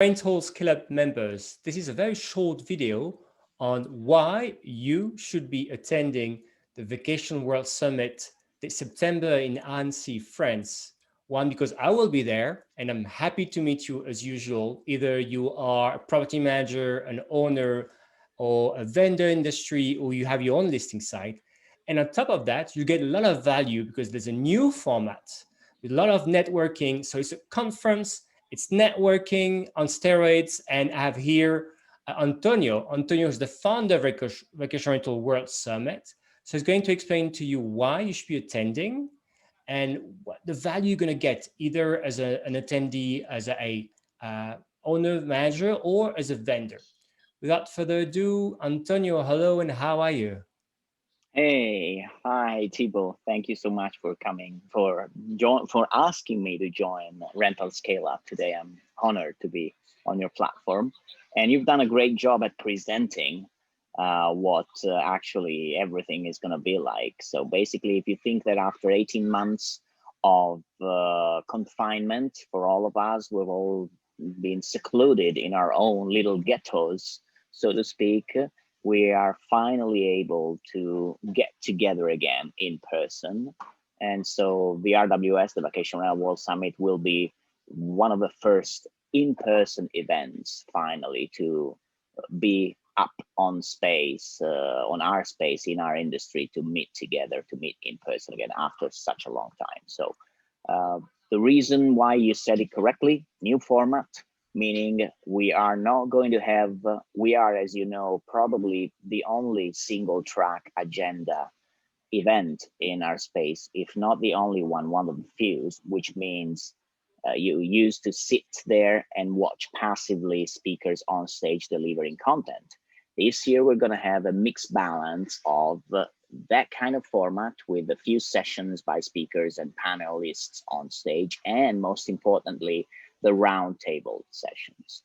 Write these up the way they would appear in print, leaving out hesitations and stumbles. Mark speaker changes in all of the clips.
Speaker 1: Rental Club members, this is a very short video on why you should be attending the Vacation World Summit this September in Annecy, France. One, because I will be there and I'm happy to meet you as usual. Either you are a property manager, an owner, or a vendor industry, or you have your own listing site. And on top of that, you get a lot of value because there's a new format with a lot of networking. So it's a conference, it's networking on steroids. And I have here Antonio. Antonio is the founder of Vacation Rental World Summit. So he's going to explain to you why you should be attending and what the value you're going to get either as an attendee, as a owner, manager, or as a vendor. Without further ado, Antonio, hello, and how are you?
Speaker 2: Hey, hi Thibault. Thank you so much for coming, for asking me to join Rental Scale Up today. I'm honored to be on your platform, and you've done a great job at presenting what actually everything is going to be like. So basically, if you think that after 18 months of confinement for all of us, we've all been secluded in our own little ghettos, so to speak, we are finally able to get together again in person. And so the RWS, the Vacation Rental World Summit, will be one of the first in-person events finally to be up on space, on our space in our industry, to meet together, to meet in person again after such a long time. So the reason why you said it correctly, new format, meaning we are not going to have, we are, as you know, probably the only single track agenda event in our space, if not the only one of the few, which means you used to sit there and watch passively speakers on stage delivering content. This year, we're going to have a mixed balance of that kind of format with a few sessions by speakers and panelists on stage, and most importantly, the roundtable sessions.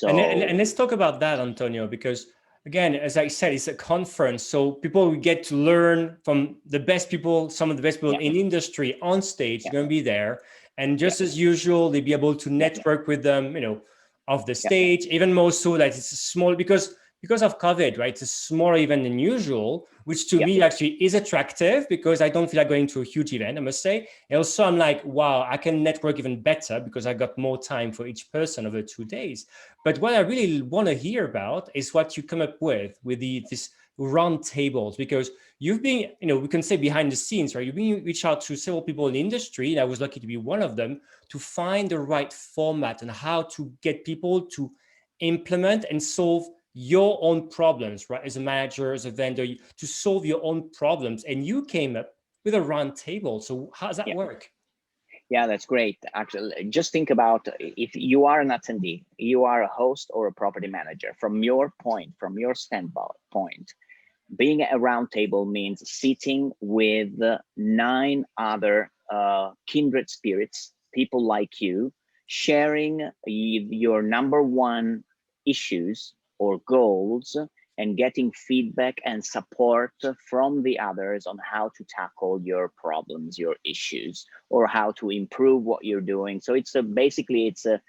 Speaker 1: And let's talk about that, Antonio, because again, as I said, it's a conference. So people will get to learn from the best people, some of the best people
Speaker 2: yeah,
Speaker 1: in industry on stage,
Speaker 2: yeah,
Speaker 1: going to be there. And
Speaker 2: yeah,
Speaker 1: just as usual, they'll be able to network with them, off the
Speaker 2: yeah,
Speaker 1: stage, even more so that it's small because of COVID, right? It's a smaller event than usual, which to
Speaker 2: yeah,
Speaker 1: me actually is attractive because I don't feel like going to a huge event, I must say. And also I'm like, wow, I can network even better because I got more time for each person over 2 days. But what I really want to hear about is what you come up with this round tables, because you've been, we can say behind the scenes, right? You've been reached out to several people in the industry, and I was lucky to be one of them, to find the right format and how to get people to implement and solve your own problems, right? As a manager, as a vendor, to solve your own problems. And you came up with a round table. So how does that
Speaker 2: yeah.
Speaker 1: work?
Speaker 2: Yeah, that's great. Actually, just think about if you are an attendee, you are a host or a property manager. From your point, from your standpoint, being at a round table means sitting with 9 other kindred spirits, people like you, sharing your number one issues or goals, and getting feedback and support from the others on how to tackle your problems, your issues, or how to improve what you're doing. So it's basically it's a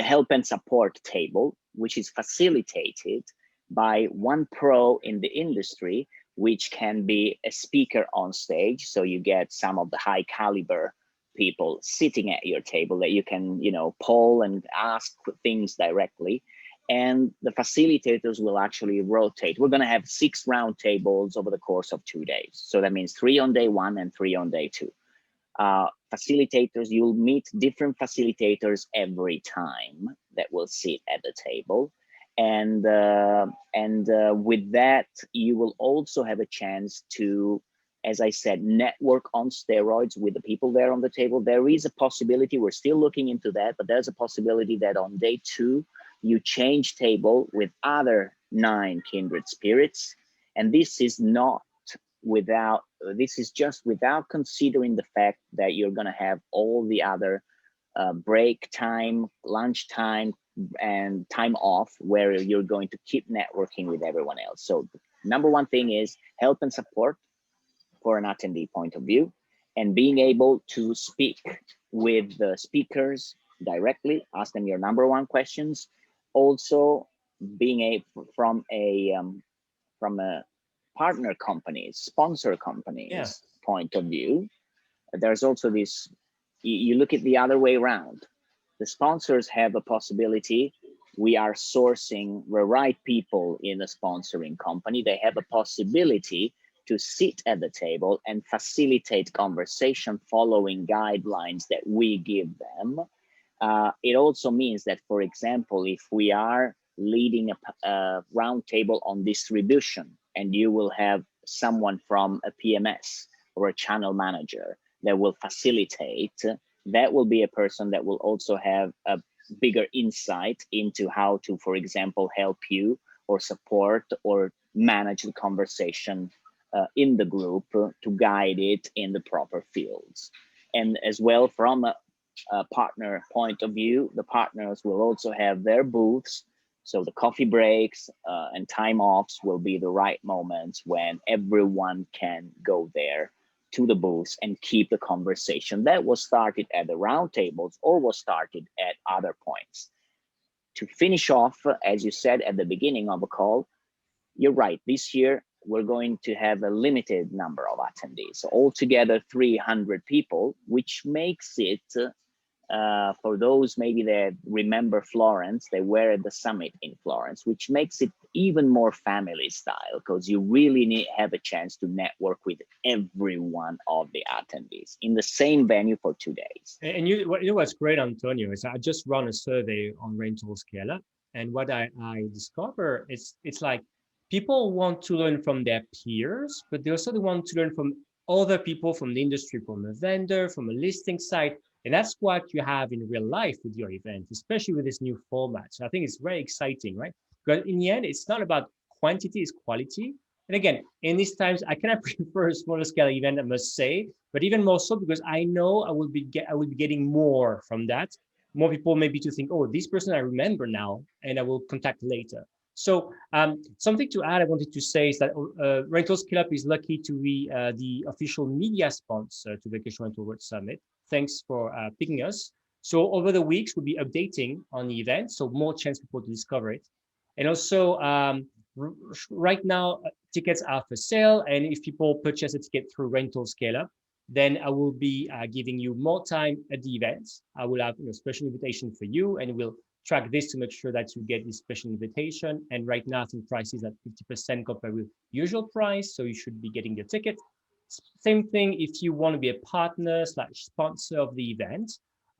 Speaker 2: help and support table, which is facilitated by one pro in the industry, which can be a speaker on stage. So you get some of the high caliber people sitting at your table that you can, poll and ask things directly. And the facilitators will actually rotate. We're going to have 6 round tables over the course of 2 days. So that means 3 on day 1 and 3 on day 2. Facilitators, you'll meet different facilitators every time that will sit at the table. And with that, you will also have a chance to, as I said, network on steroids with the people there on the table. There is a possibility, we're still looking into that, but there's a possibility that on day 2, you change table with other 9 kindred spirits. And this is just without considering the fact that you're going to have all the other break time, lunch time, and time off, where you're going to keep networking with everyone else. So number one thing is help and support for an attendee point of view, and being able to speak with the speakers directly, ask them your number one questions. Also, being a from a partner companies, sponsor
Speaker 1: Yeah.
Speaker 2: companies point of view, there's also this, you look at the other way around. The sponsors have a possibility. We are sourcing the right people in a sponsoring company. They have a possibility to sit at the table and facilitate conversation following guidelines that we give them. It also means that, for example, if we are leading a roundtable on distribution, and you will have someone from a PMS or a channel manager that will facilitate, that will be a person that will also have a bigger insight into how to, for example, help you or support or manage the conversation in the group to guide it in the proper fields. And as well, from a partner point of view, the partners will also have their booths. So the coffee breaks and time offs will be the right moments when everyone can go there to the booths and keep the conversation that was started at the roundtables or was started at other points. To finish off, as you said at the beginning of the call, you're right, this year we're going to have a limited number of attendees. So altogether 300 people, which makes it, for those maybe that remember Florence, they were at the summit in Florence, which makes it even more family style, because you really have a chance to network with every one of the attendees in the same venue for 2 days.
Speaker 1: And you know what's great, Antonio, is I just run a survey on Rental Scaler, and what I discover is it's like people want to learn from their peers, but they also want to learn from other people from the industry, from a vendor, from a listing site. And that's what you have in real life with your event, especially with this new format. So I think it's very exciting, right? Because in the end, it's not about quantity, it's quality. And again, in these times, I cannot prefer a smaller scale event, I must say, but even more so because I know I will be getting more from that. More people maybe to think, oh, this person I remember now, and I will contact later. So something to add, I wanted to say is that Rental Scale Up is lucky to be the official media sponsor to Vacation Rental World Summit. Thanks for picking us. So over the weeks, we'll be updating on the event, so more chance for people to discover it. And also, right now, tickets are for sale, and if people purchase a ticket through Rental Scale Up, then I will be giving you more time at the event. I will have special invitation for you, and we'll track this to make sure that you get this special invitation. And right now, I think price is at 50% compared with usual price, so you should be getting your ticket. Same thing if you want to be a partner / sponsor of the event.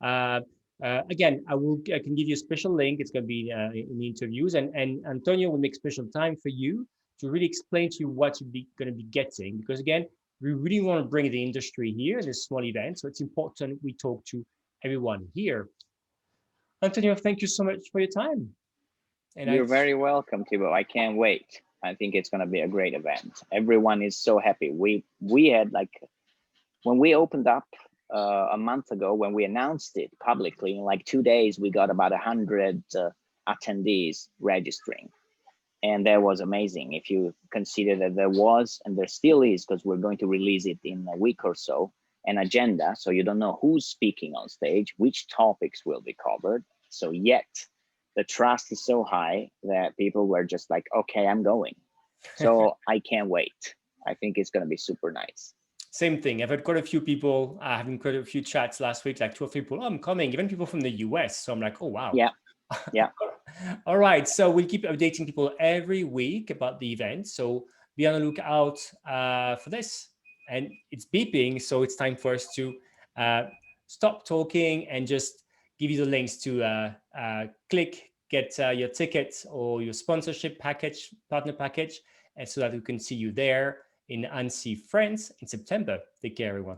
Speaker 1: Again, I can give you a special link. It's going to be in the interviews, and Antonio will make special time for you to really explain to you what you're going to be getting. Because again, we really want to bring the industry here, this small event. So it's important we talk to everyone here. Antonio, thank you so much for your time.
Speaker 2: And you're very welcome, Thibault. I can't wait. I think it's going to be a great event. Everyone is so happy. We had, like, when we opened up a month ago, when we announced it publicly, in like 2 days, we got about 100 attendees registering. And that was amazing. If you consider that there was, and there still is, because we're going to release it in a week or so, an agenda. So you don't know who's speaking on stage, which topics will be covered. So yet the trust is so high that people were just like, okay, I'm going. So I can't wait. I think it's going to be super nice.
Speaker 1: Same thing. I've had quite a few people having quite a few chats last week, like 2 or 3 people, oh, I'm coming, even people from the US. So I'm like, oh, wow.
Speaker 2: Yeah. Yeah.
Speaker 1: All right. So we'll keep updating people every week about the event. So be on the lookout for this. And it's beeping. So it's time for us to stop talking and just give you the links to click, get your ticket or your sponsorship package, partner package, and so that we can see you there in Annecy, France in September. Take care, everyone.